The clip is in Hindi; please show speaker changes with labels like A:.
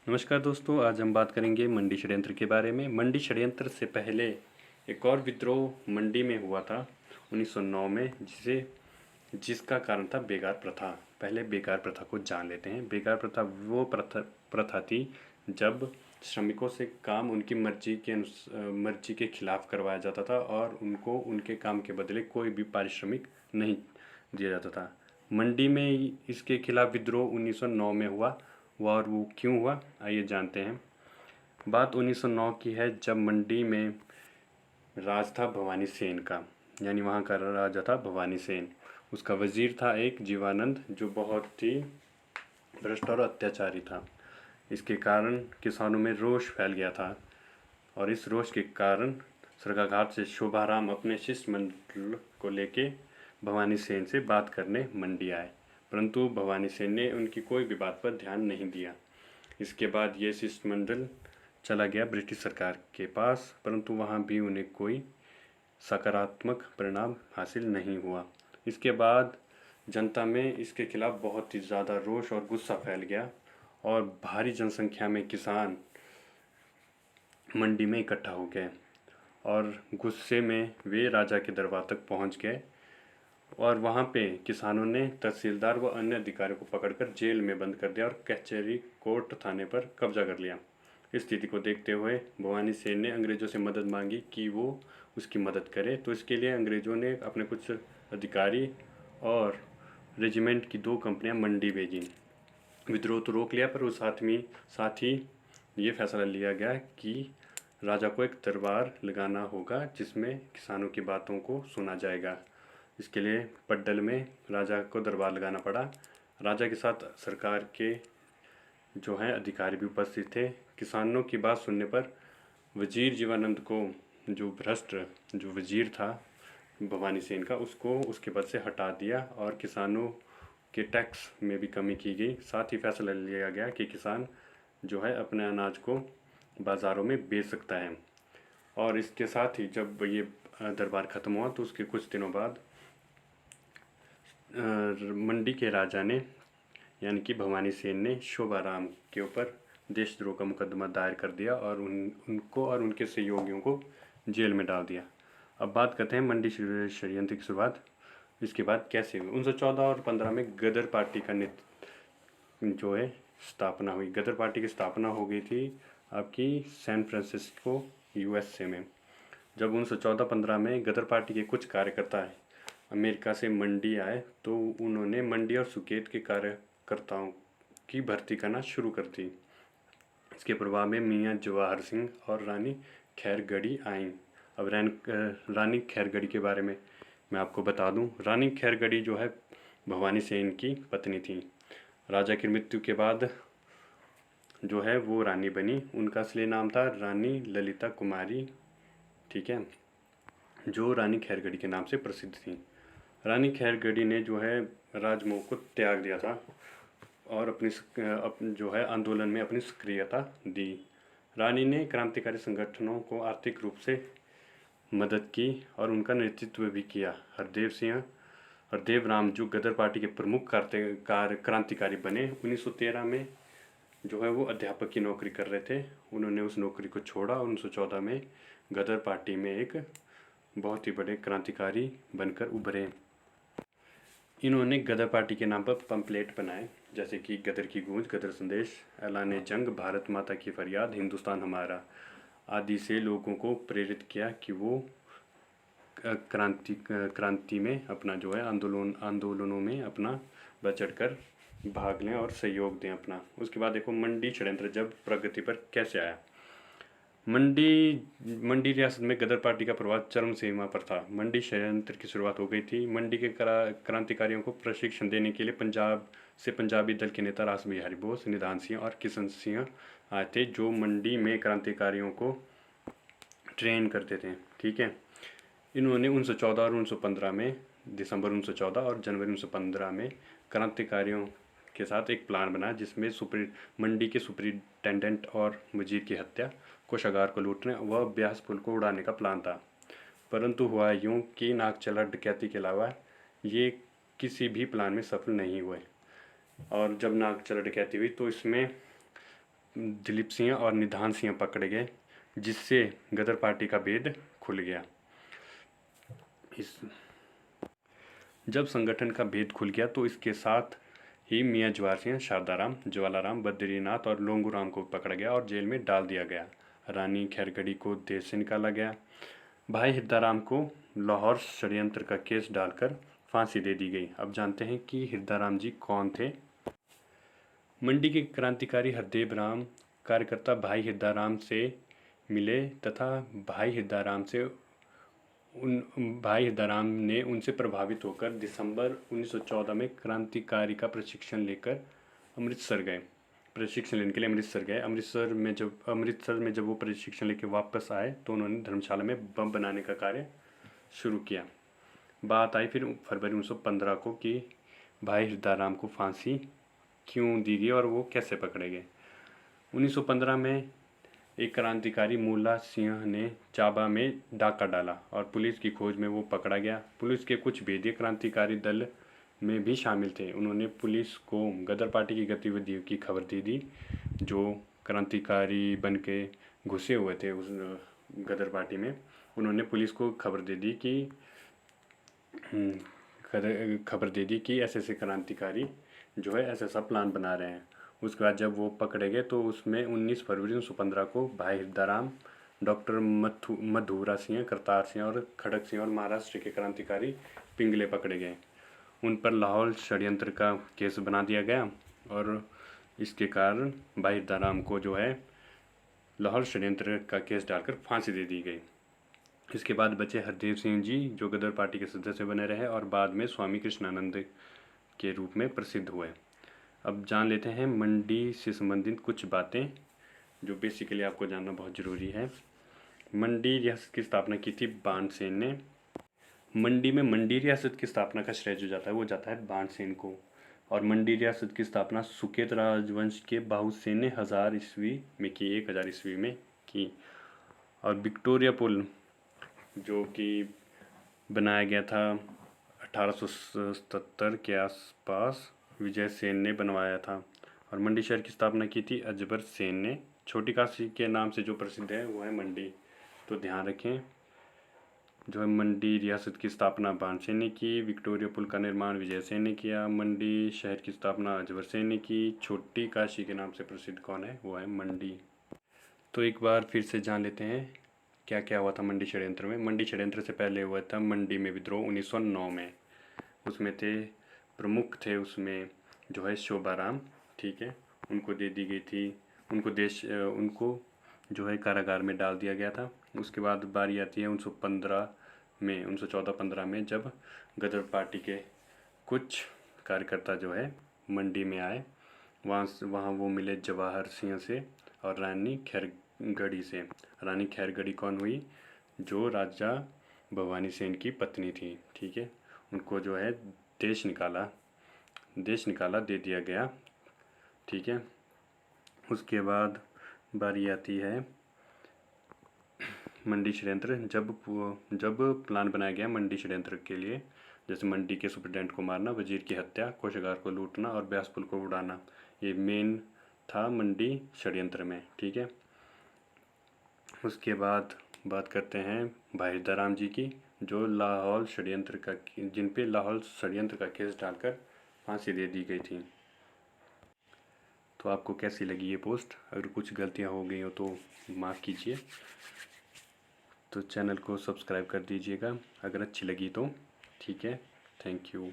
A: नमस्कार दोस्तों, आज हम बात करेंगे मंडी षड्यंत्र के बारे में। मंडी षड्यंत्र से पहले एक और विद्रोह मंडी में हुआ था 1909 में, जिसका कारण था बेगार प्रथा। पहले बेगार प्रथा को जान लेते हैं। बेगार प्रथा वो प्रथा थी जब श्रमिकों से काम उनकी मर्जी के खिलाफ करवाया जाता था और उनको उनके काम के बदले कोई भी पारिश्रमिक नहीं दिया जाता था। मंडी में इसके खिलाफ विद्रोह 1909 में हुआ। और वो क्यों हुआ, आइए जानते हैं। बात 1909 की है, जब मंडी में राज था भवानी सेन का, यानी वहाँ का राजा था भवानी सेन। उसका वजीर था एक जीवानंद, जो बहुत ही भ्रष्ट और अत्याचारी था। इसके कारण किसानों में रोष फैल गया था और इस रोष के कारण सरकाघाट से शोभाराम अपने शिष्टमंडल को लेके भवानी सेन से बात करने मंडी आए, परंतु भवानी सेन ने उनकी कोई भी बात पर ध्यान नहीं दिया। इसके बाद ये शिष्टमंडल चला गया ब्रिटिश सरकार के पास, परंतु वहाँ भी उन्हें कोई सकारात्मक परिणाम हासिल नहीं हुआ। इसके बाद जनता में इसके खिलाफ बहुत ही ज़्यादा रोष और गुस्सा फैल गया और भारी जनसंख्या में किसान मंडी में इकट्ठा हो गए और गुस्से में वे राजा के दरबार तक पहुंच गए और वहां पे किसानों ने तहसीलदार व अन्य अधिकारियों को पकड़कर जेल में बंद कर दिया और कचहरी कोर्ट थाने पर कब्जा कर लिया। इस स्थिति को देखते हुए भवानी सेन ने अंग्रेज़ों से मदद मांगी कि वो उसकी मदद करे। तो इसके लिए अंग्रेज़ों ने अपने कुछ अधिकारी और रेजिमेंट की 2 कंपनियां मंडी भेजी। विद्रोह तो रोक लिया, पर उस साथ ही ये फैसला लिया गया कि राजा को एक दरबार लगाना होगा जिसमें किसानों की बातों को सुना जाएगा। इसके लिए पड्डल में राजा को दरबार लगाना पड़ा। राजा के साथ सरकार के जो हैं अधिकारी भी उपस्थित थे। किसानों की बात सुनने पर वजीर जीवानंद को, जो भ्रष्ट जो वजीर था भवानी सेन का, उसको उसके पद से हटा दिया और किसानों के टैक्स में भी कमी की गई। साथ ही फैसला लिया गया कि किसान जो है अपने अनाज को बाज़ारों में बेच सकता है। और इसके साथ ही जब ये दरबार ख़त्म हुआ तो उसके कुछ दिनों बाद मंडी के राजा ने, यानी कि भवानी सेन ने, शोभाराम के ऊपर देशद्रोह का मुकदमा दायर कर दिया और उनको और उनके सहयोगियों को जेल में डाल दिया। अब बात करते हैं मंडी षड्यंत्र की शुरुआत। इसके बाद कैसे हुई। 1914 और 15 में गदर पार्टी का जो है स्थापना हुई। गदर पार्टी की स्थापना हो गई थी आपकी सैन फ्रांसिस्को USA में। जब 1914-15 में गदर पार्टी के कुछ कार्यकर्ता अमेरिका से मंडी आए तो उन्होंने मंडी और सुकेत के कार्यकर्ताओं की भर्ती करना शुरू कर दी। इसके प्रभाव में मियाँ जवाहर सिंह और रानी खैरगढ़ी आईं। अब रानी खैरगढ़ी के बारे में मैं आपको बता दूं। रानी खैरगढ़ी जो है भवानी सेन की पत्नी थी। राजा की मृत्यु के बाद जो है वो रानी बनी। उनका असली नाम था रानी ललिता कुमारी, ठीक है, जो रानी खैरगढ़ी के नाम से प्रसिद्ध थी। रानी खैरगढ़ी ने जो है राजमोह को त्याग दिया था और अपनी जो है आंदोलन में अपनी सक्रियता दी। रानी ने क्रांतिकारी संगठनों को आर्थिक रूप से मदद की और उनका नेतृत्व भी किया। हरदेव राम, जो गदर पार्टी के प्रमुख क्रांतिकारी बने, 1913 में जो है वो अध्यापक की नौकरी कर रहे थे। उन्होंने उस नौकरी को छोड़ा और 1914 में गदर पार्टी में एक बहुत ही बड़े क्रांतिकारी बनकर उभरे। इन्होंने गदर पार्टी के नाम पर पंपलेट बनाए, जैसे कि गदर की गूंज, गदर संदेश, ऐलान जंग, भारत माता की फरियाद, हिंदुस्तान हमारा आदि से लोगों को प्रेरित किया कि वो क्रांति में अपना जो है आंदोलनों में अपना बढ़ चढ़कर भाग लें और सहयोग दें अपना। उसके बाद देखो मंडी षड्यंत्र जब प्रगति पर कैसे आया। मंडी रियासत में गदर पार्टी का प्रभाव चरम सीमा पर था। मंडी षड्यंत्र की शुरुआत हो गई थी। मंडी के क्रांतिकारियों को प्रशिक्षण देने के लिए पंजाब से पंजाबी दल के नेता रास बिहारी बोस, निधान सिंह और किशन सिंह आए थे, जो मंडी में क्रांतिकारियों को ट्रेन करते थे, ठीक है। इन्होंने 1914 और 1915 में, दिसंबर 1914 और जनवरी 1915 में क्रांतिकारियों के साथ एक प्लान बना जिसमें मंडी के सुपरिटेंडेंट और वजीर की हत्या, कोषागार को लूटने व ब्यास पुल को उड़ाने का प्लान था। परंतु हुआ यूं कि नागचला डकैती के अलावा ये किसी भी प्लान में सफल नहीं हुए। और जब नागचला डकैती हुई तो इसमें दिलीप सिंह और निधान सिंह पकड़े गए, जिससे गदर पार्टी का भेद खुल गया। इस जब संगठन का भेद खुल गया तो इसके साथ ही मियाँ जवाहर सिंह, शारदाराम, ज्वालाराम, बद्रीनाथ और लोंगूराम को पकड़ा गया और जेल में डाल दिया गया। रानी खैरगढ़ी को देश से निकाला गया। भाई हिरदाराम को लाहौर षड्यंत्र का केस डालकर फांसी दे दी गई। अब जानते हैं कि हिरदाराम जी कौन थे। मंडी के क्रांतिकारी हरदेव राम कार्यकर्ता भाई हिरदाराम से मिले तथा भाई हिरदाराम ने उनसे प्रभावित होकर दिसंबर 1914 में क्रांतिकारी का प्रशिक्षण लेकर अमृतसर गए। प्रशिक्षण लेने के लिए अमृतसर गए। अमृतसर में जब वो प्रशिक्षण लेकर वापस आए तो उन्होंने धर्मशाला में बम बनाने का कार्य शुरू किया। बात आई फिर फरवरी 1915 को कि भाई हिरदाराम को फांसी क्यों दी गई और वो कैसे पकड़े गए। 1915 में एक क्रांतिकारी मुल्ला सिंह ने चाबा में डाका डाला और पुलिस की खोज में वो पकड़ा गया। पुलिस के कुछ भेदिए क्रांतिकारी दल में भी शामिल थे। उन्होंने पुलिस को गदर पार्टी की गतिविधियों की खबर दे दी। जो क्रांतिकारी बन के घुसे हुए थे उस गदर पार्टी में, उन्होंने पुलिस को खबर दे दी कि ऐसे ऐसे क्रांतिकारी जो है ऐसा ऐसा प्लान बना रहे हैं। उसके बाद जब वो पकड़े गए तो उसमें 19 फरवरी 1915 को भाई हिरदाराम, डॉक्टर मधुरा सिंह, करतार सिंह और खड़क सिंह और महाराष्ट्र के क्रांतिकारी पिंगले पकड़े गए। उन पर लाहौर षड्यंत्र का केस बना दिया गया और इसके कारण भाई हिरदाराम को जो है लाहौर षड्यंत्र का केस डालकर फांसी दे दी गई। इसके बाद बचे हरदेव सिंह जी, जो गदर पार्टी के सदस्य बने रहे और बाद में स्वामी कृष्णानंद के रूप में प्रसिद्ध हुए। अब जान लेते हैं मंडी से संबंधित कुछ बातें जो बेसिकली आपको जानना बहुत ज़रूरी है। मंडी रियासत की स्थापना की थी बाणसेन ने। मंडी में मंडी रियासत की स्थापना का श्रेय जो जाता है वो जाता है बाणसेन को। और मंडी रियासत की स्थापना सुकेत राजवंश के बाहुसेन ने 1000 ईस्वी में की, 1000 ईस्वी में की। और विक्टोरिया पुल जो कि बनाया गया था 1877 के आसपास विजय सेन ने बनवाया था। और मंडी शहर की स्थापना की थी अजबर सेन ने। छोटी काशी के नाम से जो प्रसिद्ध है वो है मंडी, तो ध्यान रखें। जो है मंडी रियासत की स्थापना बाणसेन ने की। विक्टोरिया पुल का निर्माण विजय सेन ने किया। मंडी शहर की स्थापना अजबर सेन ने की। छोटी काशी के नाम से प्रसिद्ध कौन है, वो है मंडी। तो एक बार फिर से जान लेते हैं क्या क्या हुआ था मंडी षड्यंत्र में। मंडी षड्यंत्र से पहले हुआ था मंडी में विद्रोह 1909 में। उसमें प्रमुख थे उसमें जो है शोभाराम, ठीक है, उनको दे दी गई थी, उनको जो है कारागार में डाल दिया गया था। उसके बाद बारी आती है 1914-15 में जब गदर पार्टी के कुछ कार्यकर्ता जो है मंडी में आए। वहाँ वो मिले जवाहर सिंह से और रानी खैरगढ़ी से। रानी खैरगढ़ी कौन हुई, जो राजा भवानी सेन की पत्नी थी, ठीक है। उनको जो है देश निकाला दे दिया गया, ठीक है। उसके बाद बारी आती है मंडी षड्यंत्र। जब प्लान बनाया गया मंडी षड्यंत्र के लिए, जैसे मंडी के सुप्रिटेंडेंट को मारना, वजीर की हत्या, कोषागार को लूटना और ब्यास पुल को उड़ाना, ये मेन था मंडी षड्यंत्र में, ठीक है। उसके बाद बात करते हैं भाई हिरदाराम जी की, जिन पे लाहौर षड्यंत्र का केस डालकर फांसी दे दी गई थी। तो आपको कैसी लगी ये पोस्ट? अगर कुछ गलतियां हो गई हो तो माफ़ कीजिए। तो चैनल को सब्सक्राइब कर दीजिएगा अगर अच्छी लगी तो, ठीक है। Thank you.